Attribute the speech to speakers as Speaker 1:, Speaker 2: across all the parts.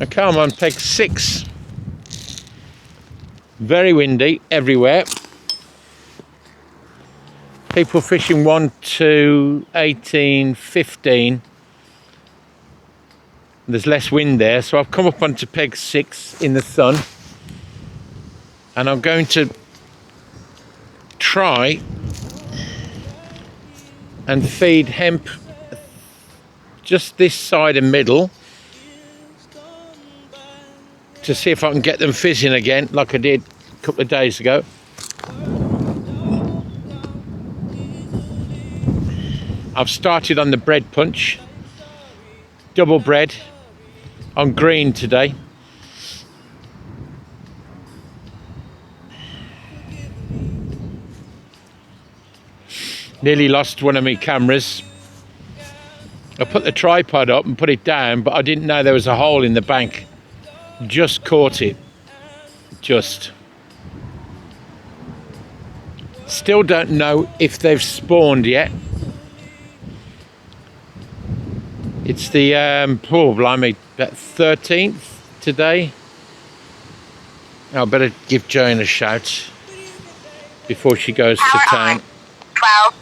Speaker 1: Okay, I'm on peg 6. Very windy everywhere. People fishing 1 to 18, 15. There's less wind there, so I've come up onto peg 6 in the sun, and I'm going to try and feed hemp just this side and middle to see if I can get them fizzing again like I did a couple of days ago. I've started on the bread punch, double bread on green today. Nearly lost one of my cameras. I put the tripod up and put it down, but I didn't know there was a hole in the bank. Just caught it. Just. Still don't know if they've spawned yet. It's the, blimey, about 13th today. I better give Jane a shout before she goes to town.
Speaker 2: 12.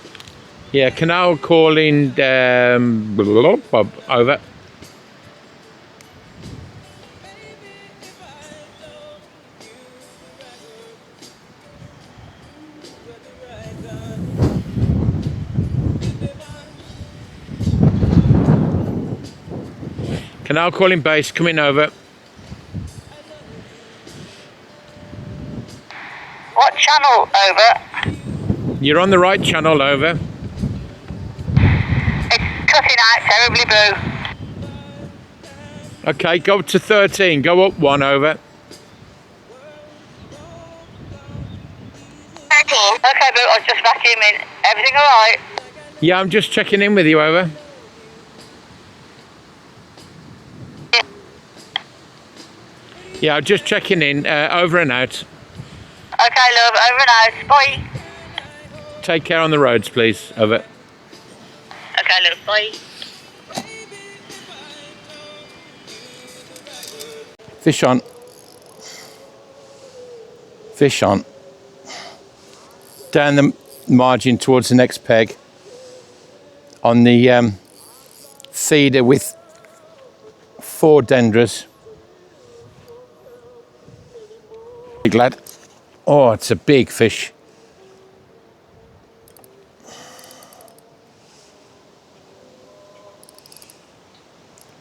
Speaker 1: Yeah, canal calling over. Canal calling base, coming over.
Speaker 2: What channel? Over.
Speaker 1: You're on the right channel, over.
Speaker 2: It's cutting out terribly, Boo.
Speaker 1: Okay, go to 13, go up 1, over.
Speaker 2: 13. Okay, Boo, I was just vacuuming. Everything alright?
Speaker 1: Yeah, I'm just checking in with you, over. Yeah, I'm just checking in, over and out.
Speaker 2: Okay, love, over and out. Bye.
Speaker 1: Take care on the roads, please, over.
Speaker 2: Okay, love, bye.
Speaker 1: Fish on. Fish on. Down the margin towards the next peg. On the feeder with 4 dendras. Big lad. Oh, it's a big fish.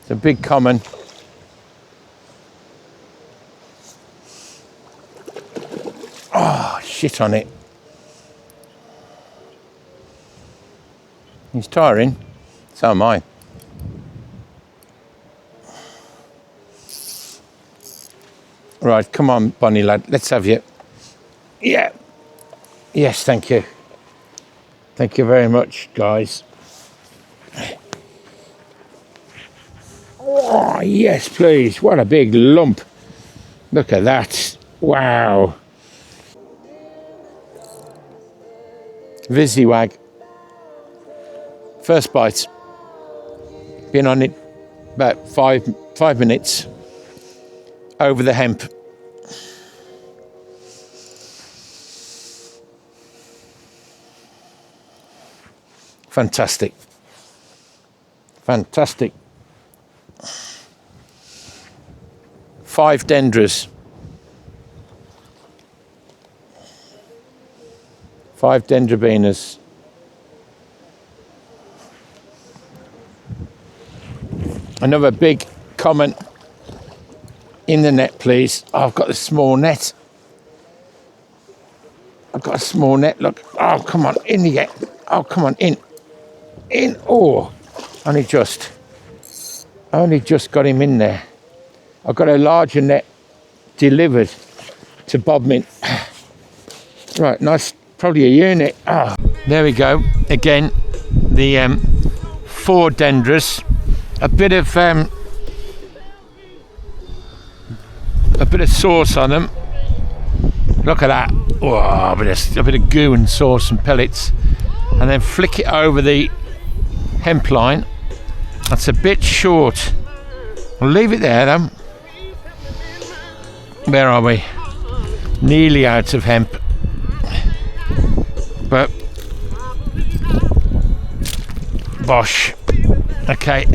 Speaker 1: It's a big common. Oh, shit on it. He's tiring. So am I. Right, come on, Bonnie lad. Let's have you. Yeah. Yes, thank you. Thank you very much, guys. Oh, yes, please. What a big lump. Look at that. Wow. Visi wag. First bite. Been on it about five minutes. Over the hemp. Fantastic. Fantastic. 5 dendras. 5 dendrobenas. Another big common in the net, please. Oh, I've got a small net. I've got a small net, look. Oh, come on, in you get. Oh, come on, in. In, oh. Only just got him in there. I've got a larger net delivered to Bodmin. Right, nice, probably a unit. Oh. There we go. Again, the 4 dendras. A bit of sauce on them. Look at that. Oh, a bit of goo and sauce and pellets, and then flick it over the hemp line. That's a bit short. I'll leave it there then. Where are we? Nearly out of hemp. But bosh. Okay.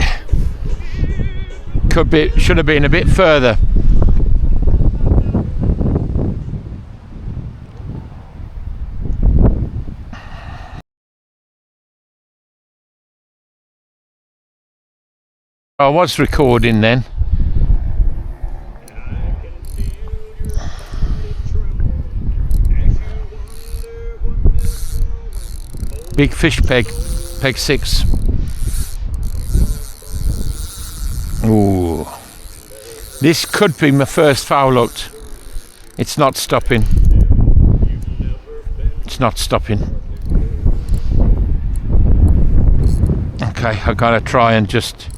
Speaker 1: Should have been a bit further. I was recording then. Big fish peg 6. Ooh, this could be my first foul hooked. It's not stopping. It's not stopping. Okay, I gotta try and just.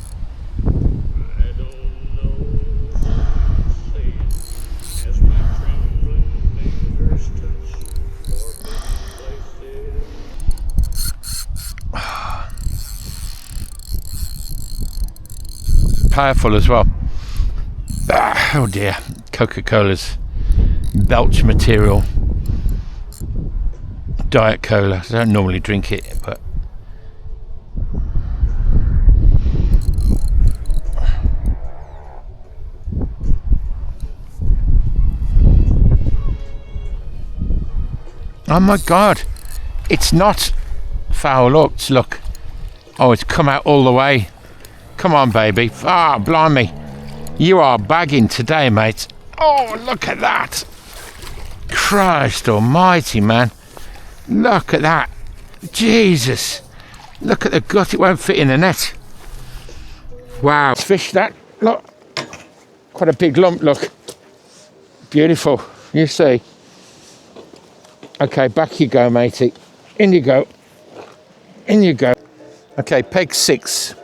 Speaker 1: Powerful as well. Oh dear, Coca-Cola's belch material. Diet Cola. I don't normally drink it, but oh my god, it's not foul hooked. Look, oh, it's come out all the way. Come on, baby. Ah, blimey. You are bagging today, mate. Oh, look at that. Christ almighty, man. Look at that. Jesus. Look at the gut. It won't fit in the net. Wow. Fish that. Look. Quite a big lump, look. Beautiful. You see. Okay, back you go, matey. In you go. In you go. Okay, peg 6.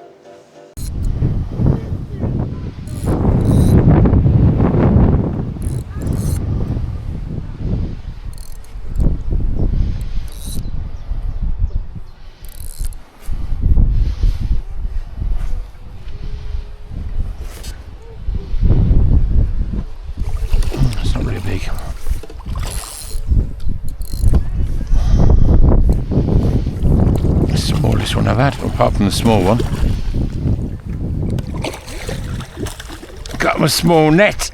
Speaker 1: Smallest one I've had, apart from the small one. Got my small net.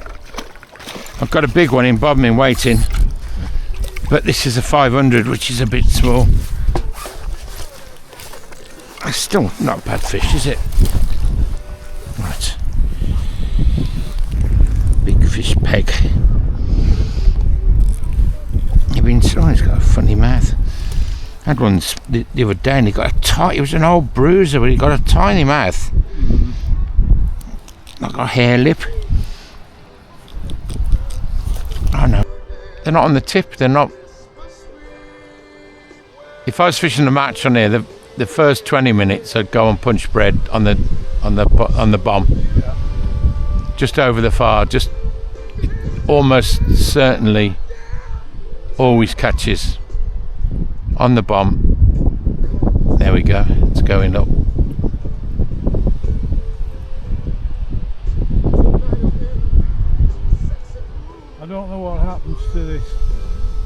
Speaker 1: I've got a big one in bobbing waiting, but this is a 500, which is a bit small. It's still not a bad fish, is it? Right. Big fish peg. Oh, he's got a funny mouth. I had one the other day and he was an old bruiser, but he got a tiny mouth. Like a hair lip. Oh no. They're not on the tip, they're not. If I was fishing a match on here, the first 20 minutes I'd go and punch bread on the bomb. Yeah. Just over the far, just almost certainly always catches on the bomb. There we go, it's going up.
Speaker 3: I don't know what happens to this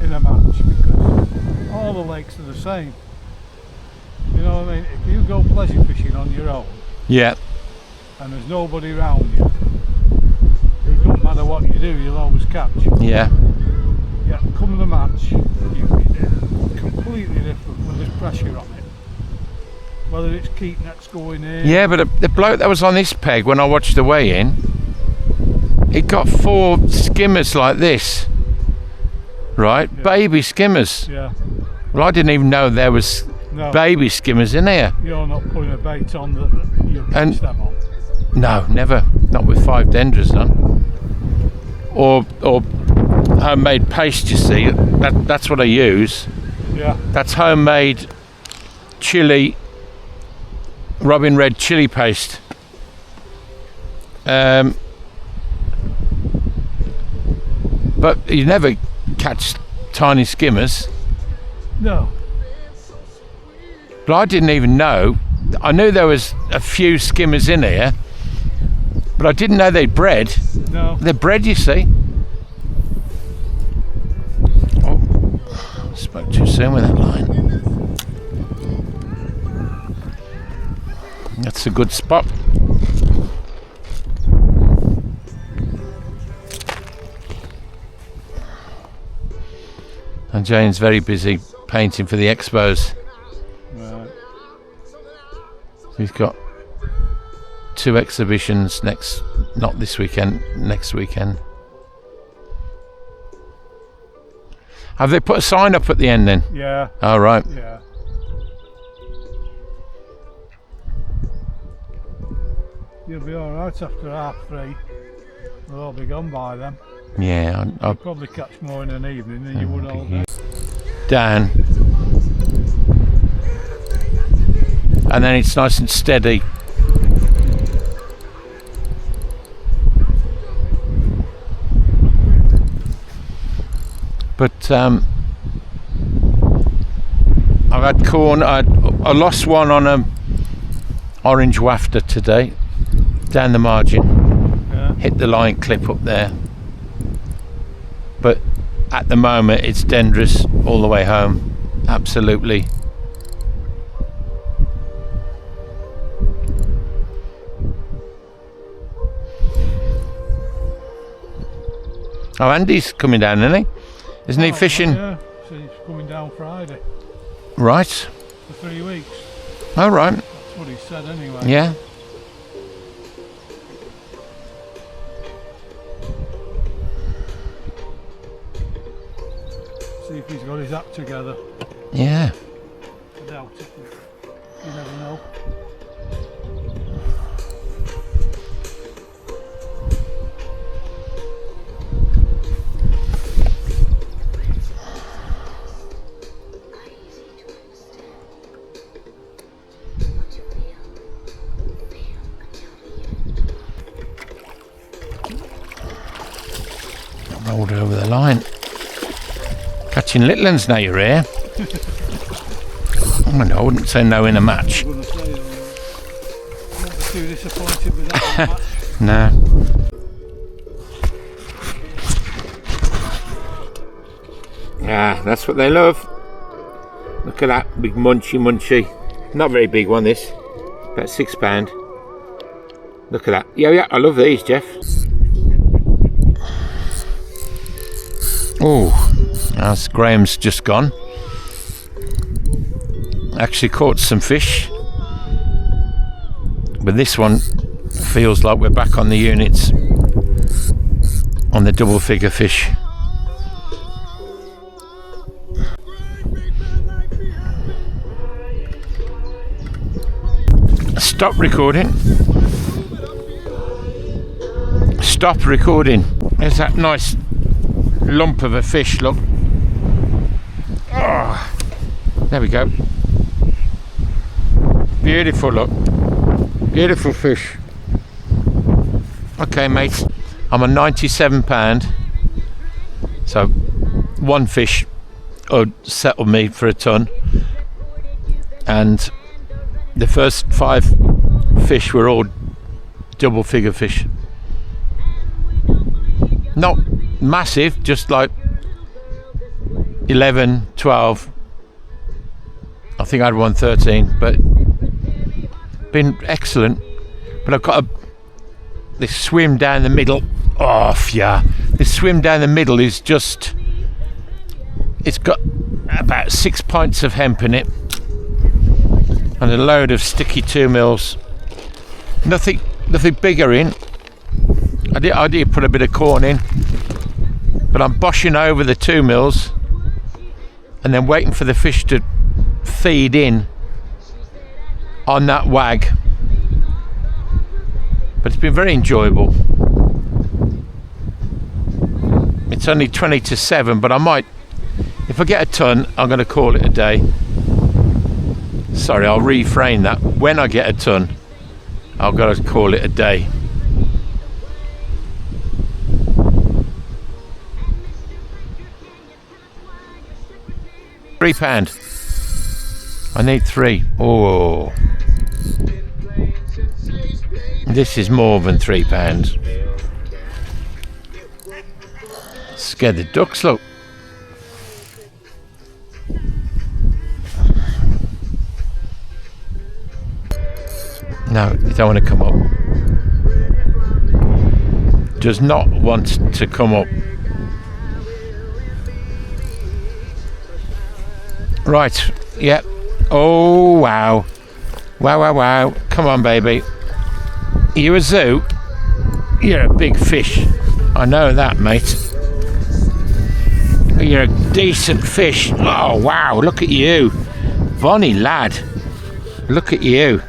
Speaker 3: in a match, because all the lakes are the same. You know what I mean? If you go pleasure fishing on your own,
Speaker 1: yeah, and
Speaker 3: there's nobody around you, it doesn't matter what you do, you'll always catch.
Speaker 1: Yeah.
Speaker 3: Yeah, come the match, it's completely different when there's pressure on it. Whether it's keep nets going in.
Speaker 1: Yeah, but the bloke that was on this peg when I watched the weigh-in, he got 4 skimmers like this, right? Yeah. Baby skimmers.
Speaker 3: Yeah.
Speaker 1: Well, I didn't even know there was baby skimmers in here.
Speaker 3: You're not putting a bait on that you catch them on.
Speaker 1: No, never. Not with 5 denders on. Or homemade paste, you see. That's what I use.
Speaker 3: Yeah.
Speaker 1: That's homemade chili, robin red chili paste. But you never catch tiny skimmers.
Speaker 3: No.
Speaker 1: But I didn't even know. I knew there was a few skimmers in here, but I didn't know they'd bred.
Speaker 3: No.
Speaker 1: They're bred, you see. Spoke too soon with that line. That's a good spot. And Jane's very busy painting for the expos.
Speaker 3: Right.
Speaker 1: He's got 2 exhibitions not this weekend, next weekend. Have they put a sign up at the end then?
Speaker 3: Yeah.
Speaker 1: Oh, right.
Speaker 3: Yeah. You'll be alright after 3:30. We'll all be gone by then.
Speaker 1: Yeah, I'll
Speaker 3: You'll probably catch more in an evening than you would all day.
Speaker 1: down. And then it's nice and steady. But I've had corn. I lost one on a orange wafter today, down the margin.
Speaker 3: Yeah.
Speaker 1: Hit the line clip up there. But at the moment it's dangerous all the way home. Absolutely. Oh, Andy's coming down, isn't he? Isn't he fishing?
Speaker 3: Yeah, so he's coming down Friday
Speaker 1: Right.
Speaker 3: for 3 weeks.
Speaker 1: Oh, right.
Speaker 3: That's what he said anyway.
Speaker 1: Yeah.
Speaker 3: See if he's got his act together.
Speaker 1: Yeah.
Speaker 3: I doubt it. You never know.
Speaker 1: Rolled over the line. Catching little ones now you're here. Oh, no, I wouldn't say no in a match.
Speaker 3: I was going to say, I won't be too disappointed with that match.
Speaker 1: No. Ah, that's what they love. Look at that big munchy. Not very big one, this. About £6. Look at that. Yeah, I love these, Jeff. Oh, as Graham's just gone. Actually caught some fish. But this one feels like we're back on the units. On the double figure fish. Stop recording. Stop recording. There's that nice lump of a fish, look. Oh, there we go. Beautiful, look. Beautiful fish. Okay, mates, I'm on £97. So one fish would settle me for a ton, and the first 5 fish were all double figure fish. Not massive, just like 11, 12. I think I had one 13, but been excellent. But I've got this swim down the middle. Oh, yeah. This swim down the middle is just, it's got about 6 pints of hemp in it and a load of sticky 2mm. Nothing bigger in. I did put a bit of corn in, but I'm boshing over the 2mm and then waiting for the fish to feed in on that wag. But it's been very enjoyable. It's only 20 to 7, but I might, if I get a ton, I'm going to call it a day. Sorry, I'll reframe that. When I get a ton, I've got to call it a day. £3. I need 3. Oh, this is more than £3. Scared the ducks, look. No, you don't want to come up. Does not want to come up. Right, yep. Oh, wow. Wow, wow, wow. Come on, baby. Are you a zoo? You're a big fish. I know that, mate. You're a decent fish. Oh, wow, look at you. Bonny lad. Look at you.